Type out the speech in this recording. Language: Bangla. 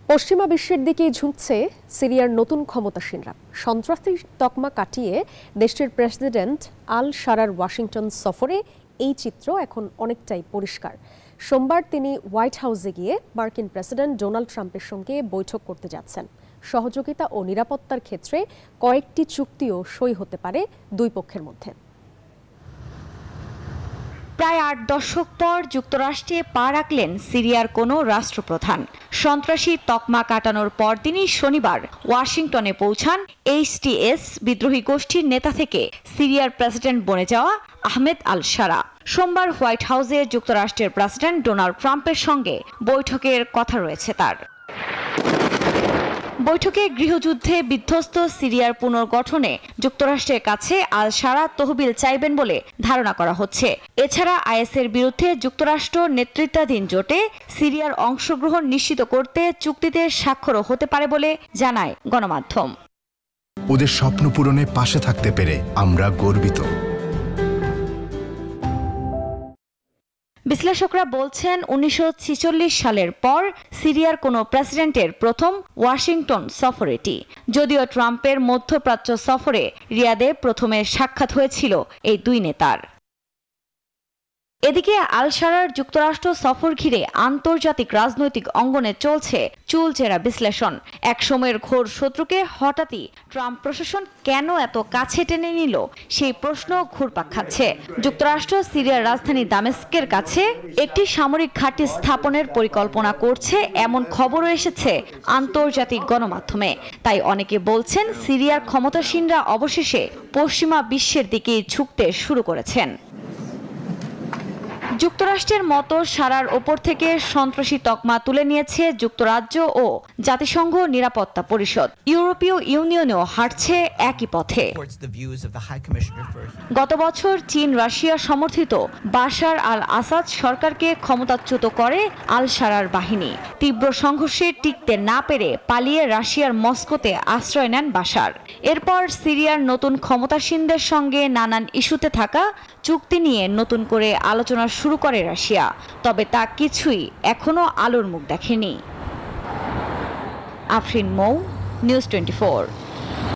পশ্চিমা বিশ্বের দিকেই ঝুঁকছে সিরিয়ার নতুন ক্ষমতাসীনরা। সন্ত্রাসী তকমা কাটিয়ে দেশটির প্রেসিডেন্ট আল শারার ওয়াশিংটন সফরে এই চিত্র এখন অনেকটাই পরিষ্কার। সোমবার তিনি হোয়াইট হাউসে গিয়ে মার্কিন প্রেসিডেন্ট ডোনাল্ড ট্রাম্পের সঙ্গে বৈঠক করতে যাচ্ছেন। সহযোগিতা ও নিরাপত্তার ক্ষেত্রে কয়েকটি চুক্তিও সই হতে পারে দুই পক্ষের মধ্যে। প্রায় 8 দশক পর যুক্তরাষ্ট্রে পা রাখলেন সিরিয়ার কোনো রাষ্ট্রপ্রধান। সন্ত্রাসী তকমা কাটানোর পরদিনই শনিবার ওয়াশিংটনে পৌঁছান HTS বিদ্রোহী গোষ্ঠীর নেতা থেকে সিরিয়ার প্রেসিডেন্ট বনে যাওয়া আহমেদ আল শারা। সোমবার হোয়াইট হাউসে যুক্তরাষ্ট্রের প্রেসিডেন্ট ডোনাল্ড ট্রাম্পের সঙ্গে বৈঠকের কথা রয়েছে তার। বৈঠকে গৃহযুদ্ধে বিধ্বস্ত সিরিয়ার পুনর্গঠনে যুক্তরাষ্ট্রের কাছে আল শারা তহবিল চাইবেন বলে ধারণা করা হচ্ছে। এছাড়া আইএসের বিরুদ্ধে যুক্তরাষ্ট্র নেতৃত্বাধীন জোটে সিরিয়ার অংশগ্রহণ নিশ্চিত করতে চুক্তিতে স্বাক্ষরও হতে পারে বলে জানায় গণমাধ্যম। ওদের স্বপ্ন পূরণে পাশে থাকতে পেরে আমরা গর্বিত। বিশ্লেষকরা বলছেন 1946 সালের পর সিরিয়ার কোনো প্রেসিডেন্টের প্রথম ওয়াশিংটন সফর এটি। যদিও ট্রাম্পের মধ্যপ্রাচ্য সফরে রিয়াদে প্রথমে সাক্ষাৎ হয়েছিল এই দুই নেতার। এদিকে আল শারার যুক্তরাষ্ট্র সফর ঘিরে আন্তর্জাতিক রাজনৈতিক অঙ্গনে চলছে চুলচেরা বিশ্লেষণ। একসময়ের ঘোর শত্রুকে হঠাৎই ট্রাম্প প্রশাসন কেন এত কাছে টেনে নিল সেই প্রশ্ন ঘুরপাক খাচ্ছে। যুক্তরাষ্ট্র সিরিয়ার রাজধানী দামেস্কের কাছে একটি সামরিক ঘাঁটি স্থাপনের পরিকল্পনা করছে এমন খবরও এসেছে আন্তর্জাতিক গণমাধ্যমে। তাই অনেকে বলছেন সিরিয়ার ক্ষমতাসীনরা অবশেষে পশ্চিমা বিশ্বের দিকে ঝুঁকতে শুরু করেছেন। যুক্তরাষ্ট্রের মতো শারার ওপর থেকে সন্ত্রাসী তকমা তুলে নিয়েছে যুক্তরাজ্য ও জাতিসংঘ নিরাপত্তা পরিষদ। ইউরোপীয় ইউনিয়নও হাঁটছে একই পথে। গত বছর চীন রাশিয়া সমর্থিত বাশার আল আসাদ সরকারকে ক্ষমতাচ্যুত করে আল শারার বাহিনী। তীব্র সংঘর্ষে টিকতে না পেরে পালিয়ে রাশিয়ার মস্কোতে আশ্রয় নেন বাশার। এরপর সিরিয়ার নতুন ক্ষমতাসীনদের সঙ্গে নানান ইস্যুতে থাকা চুক্তি নিয়ে নতুন করে আলোচনা শুরু করে রাশিয়া। তবে তা কিছুই এখনো আলোর মুখ দেখেনি। আফরিন মৌ, নিউজ 24।